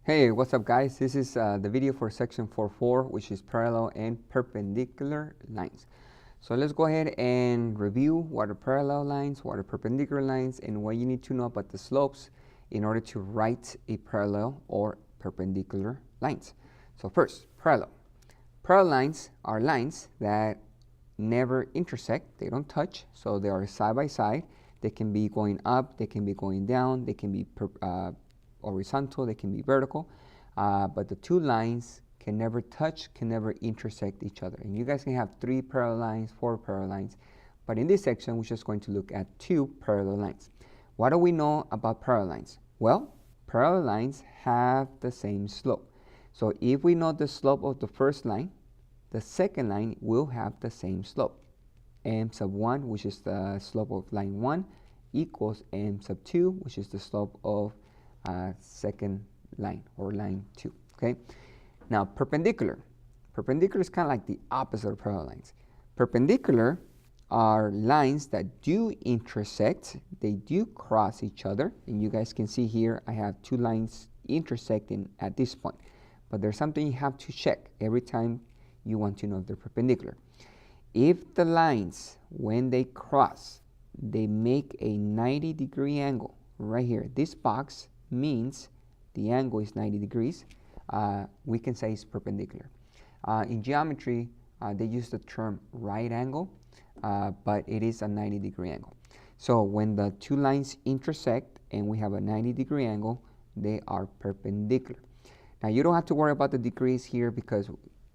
Hey, what's up guys? This is the video for section 4.4, which is parallel and perpendicular lines. So let's go ahead and review what are parallel lines, what are perpendicular lines, and what you need to know about the slopes in order to write a parallel or perpendicular lines. So first, parallel. Parallel lines are lines that never intersect, they don't touch, so they are side by side. They can be going up, they can be going down, they can be horizontal, they can be vertical, but the two lines can never touch, can never intersect each other. And you guys can have 3 parallel lines, 4 parallel lines, but in this section we're just going to look at 2 parallel lines. What do we know about parallel lines? Well, parallel lines have the same slope. So if we know the slope of the first line, the second line will have the same slope. M sub 1, which is the slope of line 1, equals M sub 2, which is the slope of second line or line 2. Okay. Now perpendicular. Perpendicular is kind of like the opposite of parallel lines. Perpendicular are lines that do intersect, they do cross each other, and you guys can see here I have 2 lines intersecting at this point. But there's something you have to check every time you want to know if they're perpendicular. If the lines, when they cross, they make a 90-degree angle right here, this box means the angle is 90 degrees, we can say it's perpendicular. In geometry, they use the term right angle, but it is a 90-degree angle. So when the 2 lines intersect and we have a 90-degree angle, they are perpendicular. Now you don't have to worry about the degrees here because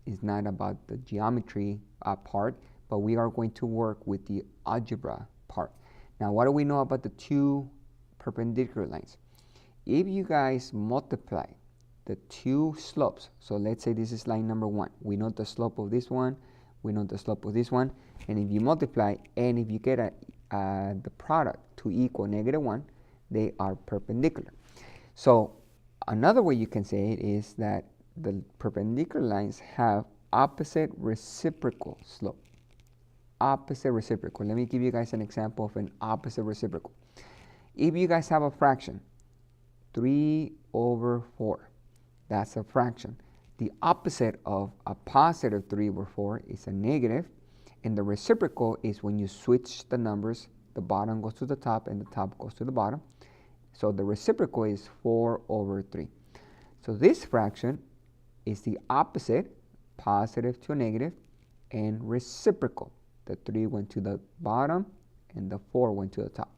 it's not about the geometry part, but we are going to work with the algebra part. Now what do we know about the 2 perpendicular lines? If you guys multiply the 2 slopes, so let's say this is line number 1, we know the slope of this one, we know the slope of this one, and if you multiply and if you get the product to equal -1, they are perpendicular. So another way you can say it is that the perpendicular lines have opposite reciprocal slope. Opposite reciprocal. Let me give you guys an example of an opposite reciprocal. If you guys have a fraction, 3/4, that's a fraction. The opposite of a positive 3/4 is a negative, and the reciprocal is when you switch the numbers, the bottom goes to the top and the top goes to the bottom. So the reciprocal is 4/3. So this fraction is the opposite, positive to a negative, and reciprocal. The 3 went to the bottom and the 4 went to the top.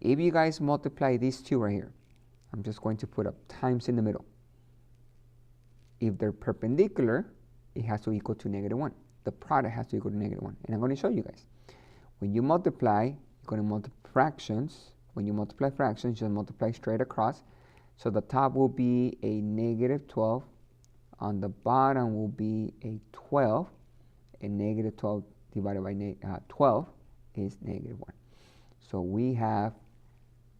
If you guys multiply these 2 right here, I'm just going to put up times in the middle. If they're perpendicular, it has to equal to -1. The product has to equal to -1. And I'm going to show you guys. When you multiply, you're going to multiply fractions. When you multiply fractions, you multiply straight across. So the top will be a -12. On the bottom will be a 12. And -12 divided by 12 is -1. So we have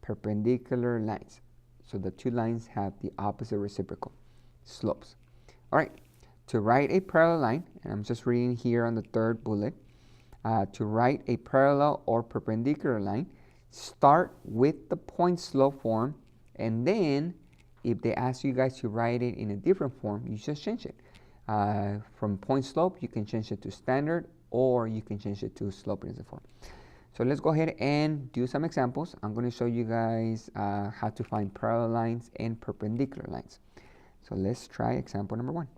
perpendicular lines. So the 2 lines have the opposite reciprocal slopes. All right, to write a parallel line, and I'm just reading here on the 3rd bullet, to write a parallel or perpendicular line, start with the point slope form, and then if they ask you guys to write it in a different form, you just change it. From point slope, you can change it to standard, or you can change it to slope principal form. So let's go ahead and do some examples. I'm going to show you guys how to find parallel lines and perpendicular lines. So let's try example number 1.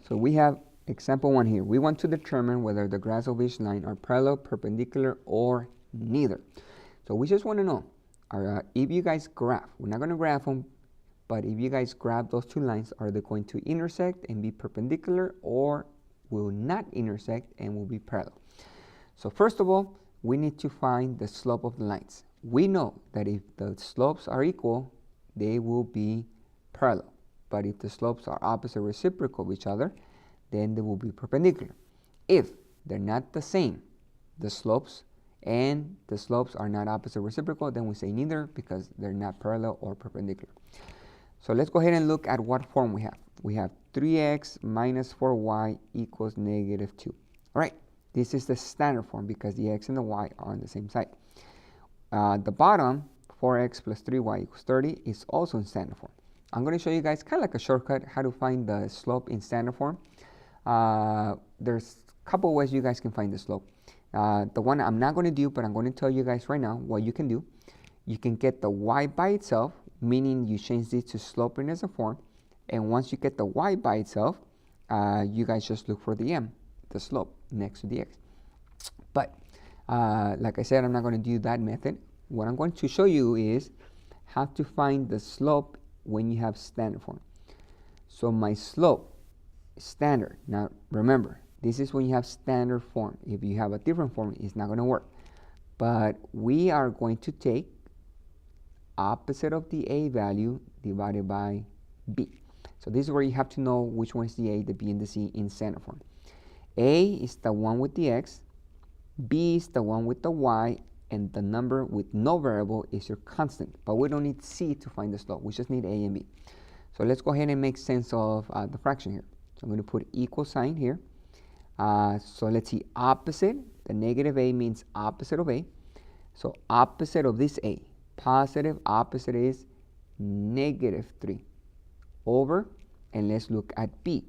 So we have example 1 here. We want to determine whether the graphs of each line are parallel, perpendicular, or neither. So we just want to know, if you guys graph, we're not going to graph them, but if you guys graph those 2 lines, are they going to intersect and be perpendicular, or will not intersect and will be parallel? So first of all, we need to find the slope of the lines. We know that if the slopes are equal, they will be parallel. But if the slopes are opposite reciprocal of each other, then they will be perpendicular. If they're not the same, the slopes are not opposite reciprocal, then we say neither because they're not parallel or perpendicular. So let's go ahead and look at what form we have. We have 3x minus 4y equals -2. All right. This is the standard form because the x and the y are on the same side. The bottom, 4x plus 3y equals 30, is also in standard form. I'm going to show you guys kind of like a shortcut how to find the slope in standard form. There's a couple ways you guys can find the slope. The one I'm not going to do, but I'm going to tell you guys right now what you can do. You can get the y by itself, meaning you change this to slope in as a form. And once you get the y by itself, you guys just look for the m, the slope, next to the x. But like I said, I'm not going to do that method. What I'm going to show you is how to find the slope when you have standard form. So my slope, standard. Now remember, this is when you have standard form. If you have a different form, it's not going to work. But we are going to take opposite of the a value divided by b. So this is where you have to know which one is the a, the b, and the c in standard form. A is the one with the x, b is the one with the y, and the number with no variable is your constant. But we don't need c to find the slope. We just need a and b. So let's go ahead and make sense of the fraction here. So I'm going to put equal sign here. So let's see, opposite, the negative a means opposite of a. So opposite of this a, positive opposite is -3 over, and let's look at b.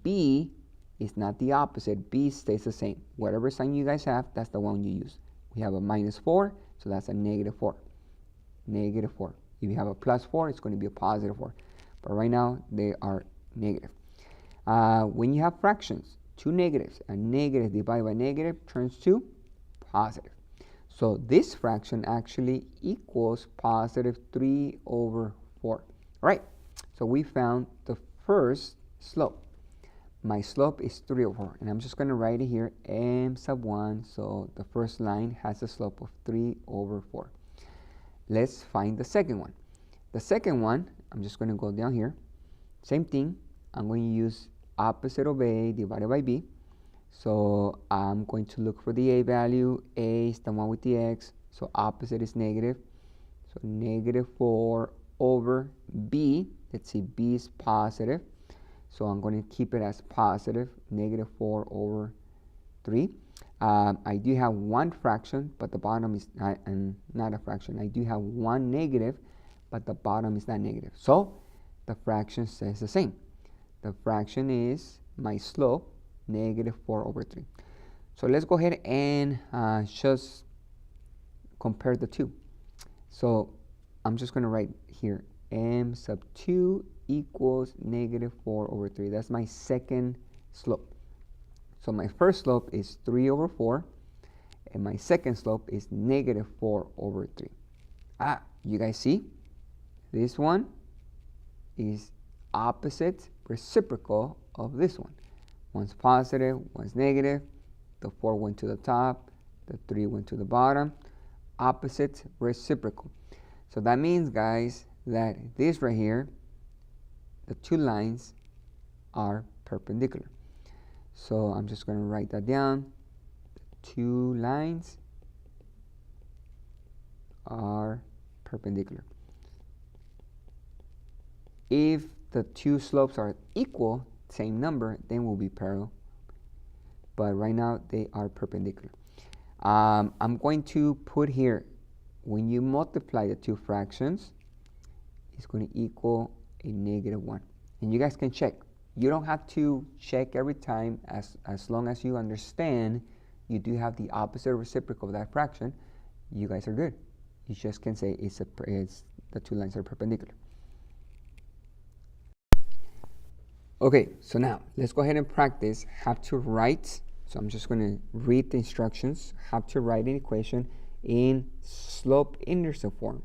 B is not the opposite, b stays the same. Whatever sign you guys have, that's the one you use. We have a -4, so that's a -4. -4. If you have a +4, it's going to be a +4. But right now, they are negative. When you have fractions, two negatives, a negative divided by negative turns to positive. So this fraction actually equals +3 over 4. All right, so we found the first slope. My slope is 3 over 4, and I'm just going to write it here, m sub 1, so the first line has a slope of 3 over 4. Let's find the second one. The second one, I'm just going to go down here. Same thing, I'm going to use opposite of a divided by b. So I'm going to look for the a value. A is the one with the x, so opposite is negative. So -4 over b. Let's see, b is positive. So I'm going to keep it as positive, -4 over 3. I do have one fraction, but the bottom is not a fraction. I do have one negative, but the bottom is not negative. So the fraction stays the same. The fraction is my slope, -4 over 3. So let's go ahead and just compare the two. So I'm just going to write here, m sub 2 equals -4 over 3. That's my second slope. So my first slope is 3 over 4, and my second slope is -4 over 3. You guys see? This one is opposite reciprocal of this one. One's positive, one's negative. The 4 went to the top, the 3 went to the bottom. Opposite reciprocal. So that means, guys, that this right here, the two lines are perpendicular. So I'm just going to write that down. The two lines are perpendicular. If the two slopes are equal, same number, then will be parallel. But right now they are perpendicular. I'm going to put here, when you multiply the two fractions, it's going to equal a -1. And you guys can check. You don't have to check every time, as long as you understand you do have the opposite reciprocal of that fraction, you guys are good. You just can say the two lines are perpendicular. Okay, so now let's go ahead and practice how to write. So I'm just going to read the instructions, how to write an equation in slope-intercept form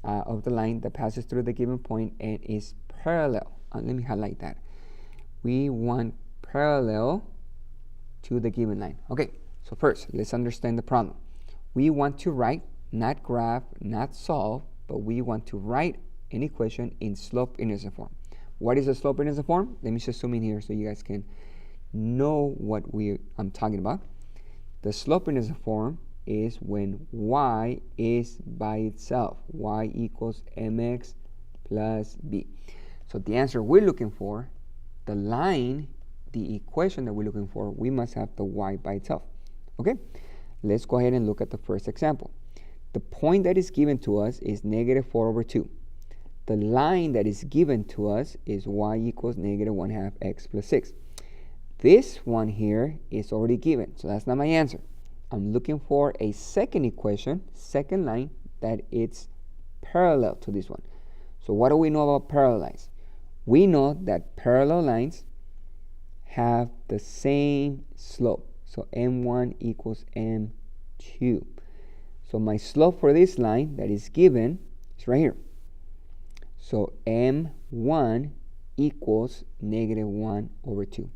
of the line that passes through the given point and is parallel. Let me highlight that. We want parallel to the given line. Okay, so first, let's understand the problem. We want to write, not graph, not solve, but we want to write an equation in slope-intercept form. What is a slope-intercept form? Let me just zoom in here so you guys can know what I'm talking about. The slope-intercept form is when y is by itself. Y equals mx plus b. So the answer we're looking for, the line, the equation that we're looking for, we must have the y by itself. Okay, let's go ahead and look at the first example. The point that is given to us is -4 over 2. the line that is given to us is y equals negative 1/2 x plus 6. This one here is already given, so that's not my answer. I'm looking for a second equation, second line, that it's parallel to this one. So what do we know about parallel lines? We know that parallel lines have the same slope. So m1 equals m2. So my slope for this line that is given is right here. So m1 equals negative 1/2.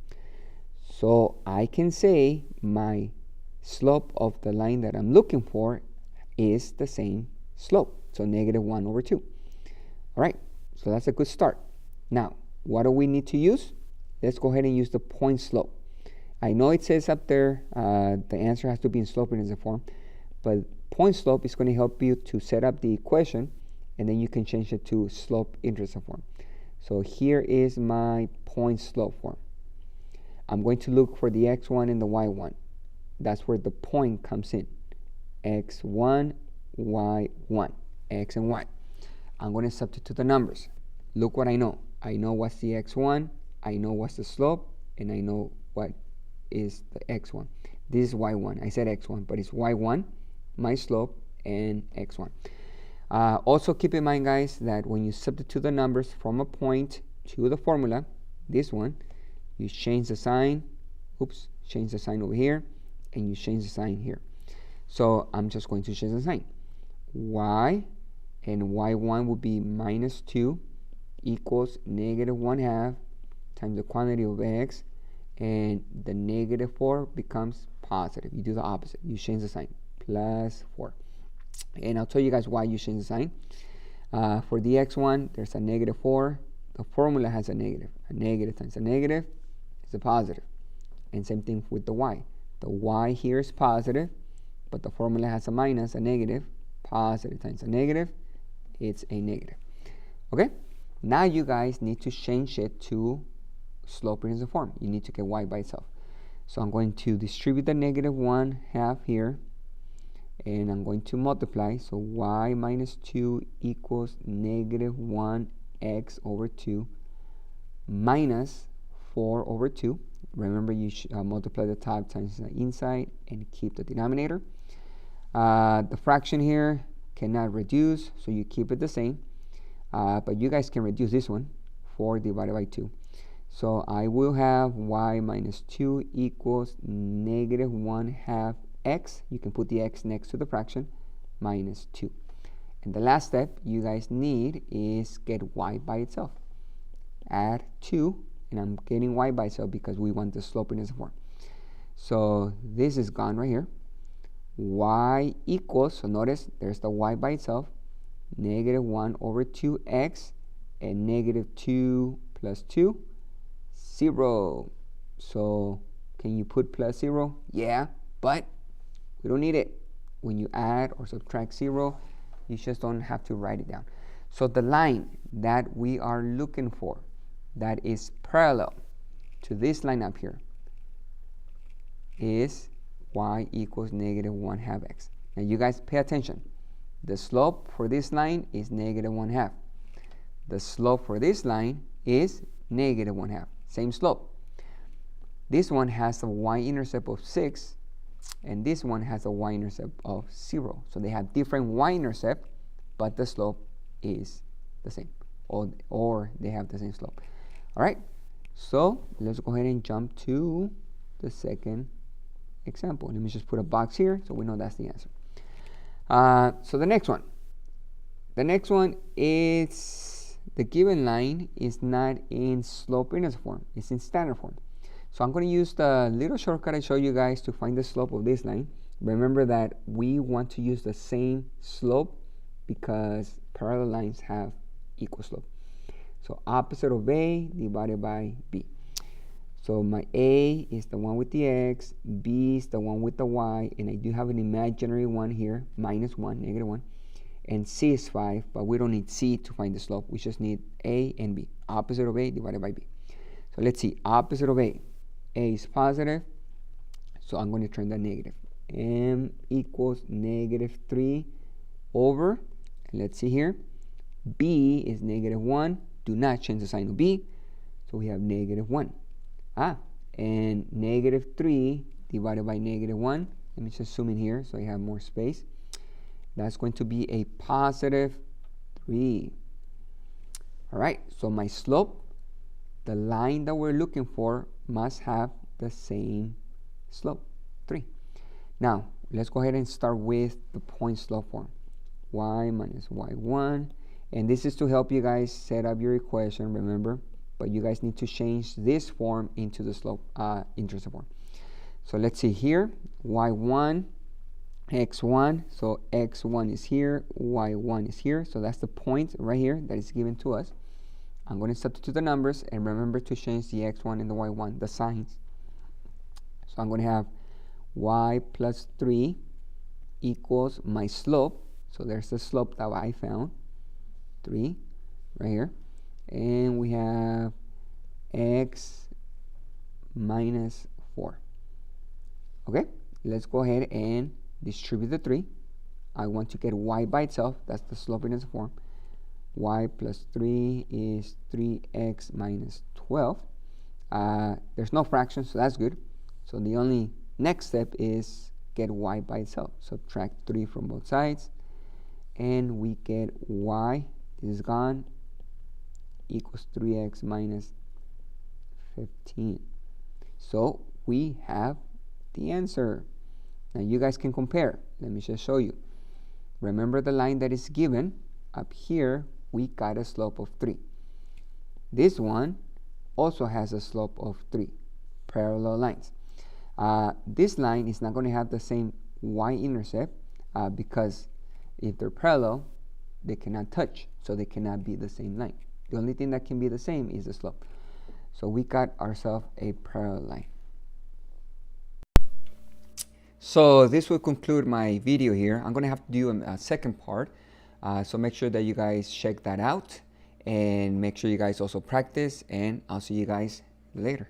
So I can say my slope of the line that I'm looking for is the same slope. So negative 1/2. All right, so that's a good start. Now, what do we need to use? Let's go ahead and use the point slope. I know it says up there the answer has to be in slope intercept form, but point slope is going to help you to set up the equation, and then you can change it to slope intercept form. So here is my point slope form. I'm going to look for the x1 and the y1. That's where the point comes in. x1, y1, x and y. I'm going to substitute the numbers. Look what I know. I know what's the x1, I know what's the slope, and I know what is the x1. This is y1. I said x1, but it's y1, my slope, and x1. Also keep in mind, guys, that when you substitute the numbers from a point to the formula, this one, you change the sign, change the sign over here, and you change the sign here. So I'm just going to change the sign. Y and y1 will be minus 2 equals negative 1/2 times the quantity of x, and the negative 4 becomes positive. You do the opposite. You change the sign, plus 4. And I'll tell you guys why you change the sign. For the x1, there's a negative 4. The formula has a negative. A negative times a negative is a positive. And same thing with the y. The y here is positive, but the formula has a minus, a negative. Positive times a negative, it's a negative. Okay? Now you guys need to change it to slope intercept form. You need to get y by itself. So I'm going to distribute the negative 1/2 here, and I'm going to multiply. So y minus 2 equals negative 1x/2 minus 4/2. Remember, you multiply the top times the inside and keep the denominator. The fraction here cannot reduce, so you keep it the same. But you guys can reduce this one, 4 divided by 2. So I will have y minus 2 equals negative 1/2 x. You can put the x next to the fraction, minus 2. And the last step you guys need is get y by itself. Add 2, and I'm getting y by itself because we want the slope intercept form. So this is gone right here. Y equals, so notice there's the y by itself, negative 1/2x, and negative 2 plus 2, 0. So can you put plus 0? Yeah, but we don't need it. When you add or subtract 0, you just don't have to write it down. So the line that we are looking for that is parallel to this line up here is y equals negative 1/2 x. Now you guys pay attention. The slope for this line is negative 1/2. The slope for this line is negative 1/2. Same slope. This one has a y-intercept of 6, and this one has a y-intercept of 0. So they have different y-intercept, but the slope is the same, or they have the same slope. All right, so let's go ahead and jump to the second example. Let me just put a box here so we know that's the answer. So the next one. The next one is the given line is not in slope intercept form. It's in standard form. So I'm going to use the little shortcut I showed you guys to find the slope of this line. Remember that we want to use the same slope because parallel lines have equal slope. So opposite of A divided by B. So my A is the one with the x, B is the one with the y, and I do have an imaginary one here, minus 1, negative 1, and C is 5, but we don't need C to find the slope. We just need A and B. Opposite of A divided by B. So let's see, opposite of A is positive, so I'm going to turn that negative. M equals negative 3 over, let's see here, b is -1. Do not change the sign of b. So we have -1. And -3 divided by -1. Let me just zoom in here so I have more space. That's going to be a +3. All right, so my slope, the line that we're looking for, must have the same slope, 3. Now, let's go ahead and start with the point slope form. Y minus y1. And this is to help you guys set up your equation, remember? But you guys need to change this form into the slope intercept form. So let's see here, y1, x1. So x1 is here, y1 is here. So that's the point right here that is given to us. I'm going to substitute the numbers, and remember to change the x1 and the y1, the signs. So I'm going to have y plus 3 equals my slope. So there's the slope that I found, 3, right here. And we have x minus 4. Okay, let's go ahead and distribute the 3. I want to get y by itself. That's the slope in its form. Y plus 3 is 3x minus 12. There's no fraction, so that's good. So the only next step is get y by itself. Subtract 3 from both sides, and we get y, this is gone, equals 3x minus 15. So we have the answer. Now you guys can compare. Let me just show you. Remember the line that is given up here, we got a slope of 3. This one also has a slope of 3, parallel lines. This line is not going to have the same y-intercept because if they're parallel, they cannot touch, so they cannot be the same line. The only thing that can be the same is the slope. So we got ourselves a parallel line. So this will conclude my video here. I'm going to have to do a second part. So make sure that you guys check that out, and make sure you guys also practice, and I'll see you guys later.